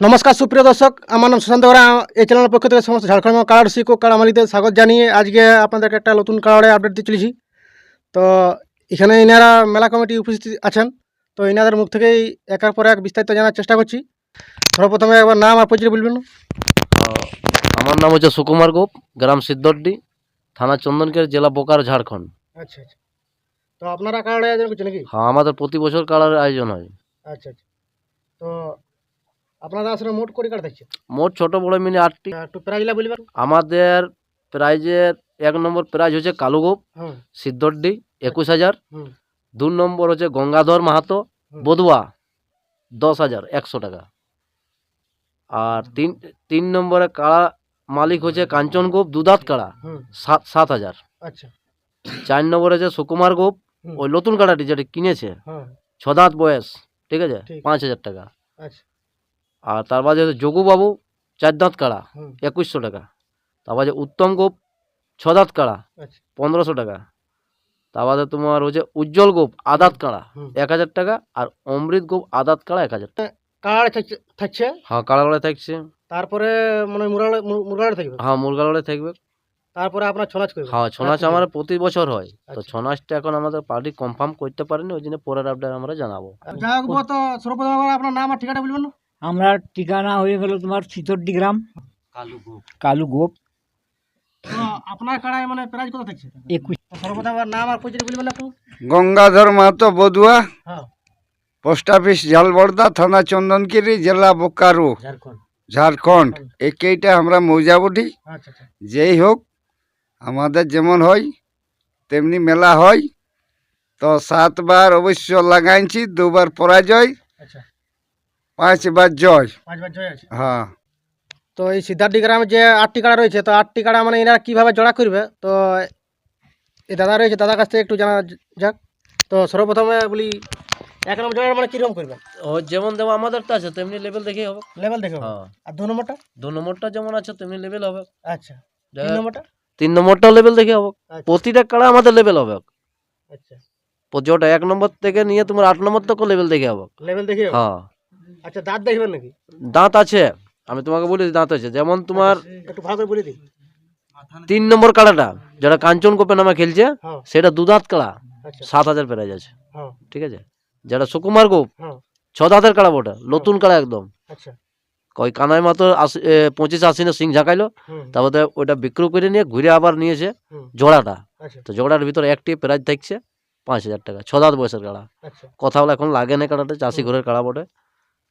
নমস্কার সুপ্রিয় দর্শক, আমার নাম সুশান্ত বেরা। এই চ্যানেলের পক্ষ থেকে সমস্ত ঝাড়খণ্ড কালারসিক ও কালামালিতে স্বাগত জানিয়ে আজকে আপনাদেরকে একটা নতুন কালারে আপডেট দিয়ে চলেছি। তো এখানে ইনারা মেলা কমিটি উপস্থিত আছেন। তো ইনাদের মুখ থেকেই একের পর এক বিস্তারিত জানার চেষ্টা করছি। সর্বপ্রথমে একবার নাম আর পরিচয় বলবেন। আমার নাম হচ্ছে সুকুমার গোপ, গ্রাম সিদ্ধড্ডি, থানা চন্দনকের, জেলা বোকারো, ঝাড়খণ্ড। আচ্ছা আচ্ছা। তো আপনারা কালারে আয়োজন করছেন নাকি? হ্যাঁ, আমাদের প্রতি বছর কালারের আয়োজন হয়। আচ্ছা আচ্ছা। তো আপনারা আসলে মোট কোটি কার্ড থাকছে? মোট ছোট বড় মিলে 8টি। একটু প্রাইজলা বলবেন। আমাদের প্রাইজের 1 নম্বর প্রাইজ হচ্ছে কালু গোপ হুম সিদ্ধড্ডি 21,000। হুম 2 নম্বর হচ্ছে গঙ্গাধর মাহাতো বদুয়া 10,100 টাকা। আর তিন নম্বরে কাড়া মালিক হচ্ছে কাঞ্চন গোপ দুদাত কাড়া হুম 7,000। আচ্ছা 4 নম্বরে হচ্ছে সুকুমার গোপ, হুম ওই নতুন কাড়াটি যেটা কিনেছে, হ্যাঁ 6 দাঁত বয়স, ঠিক আছে, ঠিক। 5,000 টাকা। আচ্ছা আর তার বাদে যোগুবাবু 4 দাঁত কাড়া হুম 2100 টাকা। তার বাদে উত্তম গোপ 6 দাঁত কাড়া আচ্ছা 1500 টাকা। তার বাদে তোমার হচ্ছে উজ্জ্বল গোপ আদাত কাড়া হুম 1000 টাকা। আর অমৃত গোপ আদাত কাড়া 1000 টাকা। কার্ড থাকছে। হ্যাঁ, কাড়া লড়াই থাকছে। তারপরে মানে মুরালে থাকবে। হ্যাঁ, মুরগা লড়াই থাকবে। তারপরে আপনার ছৌ নাচ করবে। হ্যাঁ, ছৌ নাচ আমার প্রতি বছর হয়। তো আচ্ছা। ছৌ নাচটা এখন আমাদের পার্টি কনফার্ম করতে পারেনি, ওই জন্য পরের আপডেট আমরা জানাবো। যাই হোক, তো সর্বপ্রথম আপনার নাম আর ঠিকানা বলবেন না? আমরা ঠিকানা হয়ে গেল তোমার সিদ্ধড্ডি গ্রাম, কালু গোপ। তো আপনার কাড়ায় মানে প্রাইজ কত থাকছে? 21। সর্বপ্রথম আপনার নাম আর পরিচয় বলবেন না একটু? গঙ্গাধর মাহাতো বদুয়া, হ্যাঁ পোস্ট অফিস ঝালবর্দা, থানা চন্দনকিরি, জেলা বোকারো, ঝাড়খণ্ড। ঝাড়খণ্ড। এইটা আমরা মৌজা বটি। আচ্ছা আচ্ছা যেই হোক, আমাদের যেমন হয় তেমনি মেলা হয়। তো 7 বার অবশ্য লাগাইছি, 2 বার পরাজয়, আচ্ছা 5 বার জয়। 5 বার জয় আছে। হ্যাঁ, তো এই সিদ্ধার্থী গ্রামে যে 8টি কাড়া রয়েছে, তো 8টি কাড়া মানে এনারা কীভাবে জোড়া করবে, তো এই দাদা রয়েছে, দাদার কাছ থেকে একটু জানা যাক। তো সর্বপ্রথমে বলি 1 নম্বর জোড়া মানে কীরকম করবে? ও যেমন যেমন আমাদেরটা আছে তেমনি লেভেল দেখেই হবে। লেভেল দেখে হবে। হ্যাঁ, আর 2 নম্বরটা? 2 নম্বরটা যেমন আছে তেমনি লেভেল হবে। আচ্ছা 3 নম্বরটা? 3 নম্বরটাও লেভেল দেখে হবে। আচ্ছা প্রতিটা কাড়া আমাদের লেভেল হবে। আচ্ছা যেটা 1 নম্বর থেকে নিয়ে তোমার 8 নম্বর তক লেভেল দেখে হবে। লেভেল দেখে হবে। হ্যাঁ, আচ্ছা দাঁত দেখবেন নাকি? দাঁত আছে, আমি তোমাকে বলি দাঁত আছে। যেমন তোমার একটু ভালো করে বলে দিই। 3 নম্বর কাড়াটা যেটা কাঞ্চন গোপের নামে খেলছে, হ্যাঁ সেটা 2 দাঁত কাড়া আচ্ছা 7,000 প্রাইজ আছে, হ্যাঁ ঠিক আছে। যেটা সুকুমার গোপ হ্যাঁ 6 দাঁতের কাড়া, ওটা নতুন কাড়া একদম। আচ্ছা ওই কানাই মাত্র 25-80 সিং ঝাঁকাইলো, হুম তারপরে ওটা বিক্রি করে নিয়ে ঘুরে আবার নিয়েছে হুম জোড়াটা। আচ্ছা তো জোড়ার ভিতরে একটি প্রাইজ থাকছে 5,000 টাকা। 6 দাঁত বয়সের কাড়া, আচ্ছা কথা বলে এখন লাগে না কাড়াটা, চাষি ঘরের কাড়া বটে।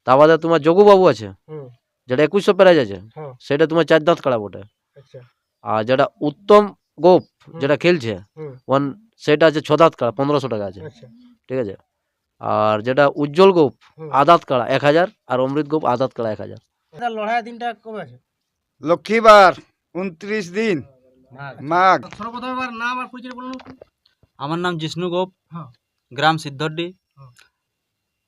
তারপরে তোমার যোগুবাবু আছে, হুম যেটা 2100 প্রাইজ আছে, হ্যাঁ সেটা তোমার 4 দাঁত কাড়া বটে। আচ্ছা আর যেটা উত্তম গোপ যেটা খেলছে হুম সেটা আছে 6 দাঁত কাড়া 1500 টাকা আছে, আচ্ছা ঠিক আছে। আর যেটা উজ্জ্বল গোপ হুম। আদাত কাড়া 1000, আর অমৃত গোপ আদাত কাড়া 1000। লড়াইয়ের দিনটা কবে আছে? লক্ষ্মীবার 29 দিন মাঘ। সর্বপ্রথম এবার নাম আর পরিচয় বলুন। আমার নাম জিষ্ণু গোপ, হ্যাঁ গ্রাম সিদ্ধড্ডি, হ্যাঁ।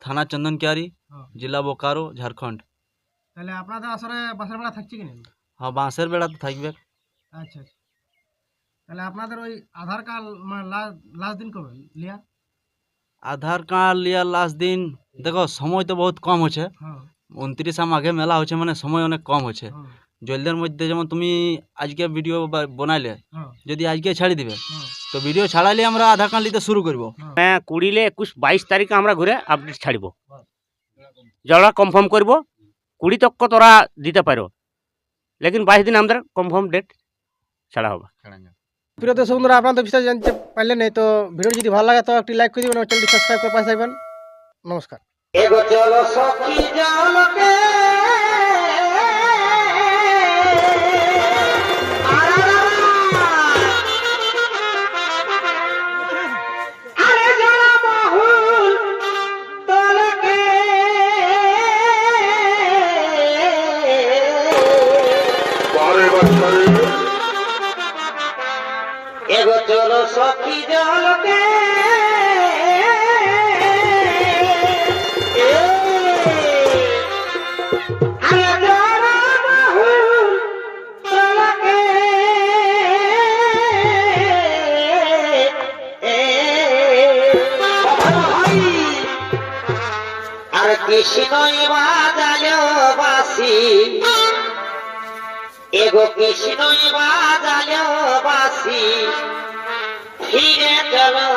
থানা চন্দনকিয়ারি, হ্যাঁ। জেলা বোকারো, ঝাড়খণ্ড। তাহলে আপনাদের আসলে বাসার বেড়া থাকছে কিনা? হ্যাঁ, বাঁশের বেড়া তো থাকবে। আচ্ছা আচ্ছা। তাহলে আপনাদের ওই আধার কার্ড মানে লাস্ট দিন কবে লিয়া? আধার কার্ড লিয়ার লাস্ট দিন দেখো, সময় তো বহুত কম হচ্ছে। হ্যাঁ 29 মাঘে মেলা হচ্ছে, মানে সময় অনেক কম হচ্ছে। হ্যাঁ জলদের মধ্যে যেমন তুমি আজকে ভিডিও বানাইলে, হ্যাঁ যদি আজকে ছাড়ি দিবে, হ্যাঁ তো ভিডিও ছাড়াইলে আমরা আধার কার্ড নিতে শুরু করবো। 20, 21, 22 তারিখে আমরা ঘুরে আপডেট ছাড়ব, জড়া কনফার্ম করব। 20 তক তোরা দিতে পারো, লেকিন 22 দিন আমাদের কনফার্ম ডেট ছাড়া হবে। প্রিয় দর্শক বন্ধুরা, আপনারা তো বিস্তারিত জানতে পারলেন না। তো ভিডিও যদি ভালো লাগে তো একটি লাইক করে দিবেন, চ্যানেলটি সাবস্ক্রাইব করে পাশে থাকবেন। নমস্কার। এগো চলো সখী জলকে আর কৃষ্ণ বাজায় বাসি এগো কৃষ্ণই বাজালো বাসি ফিরে চলো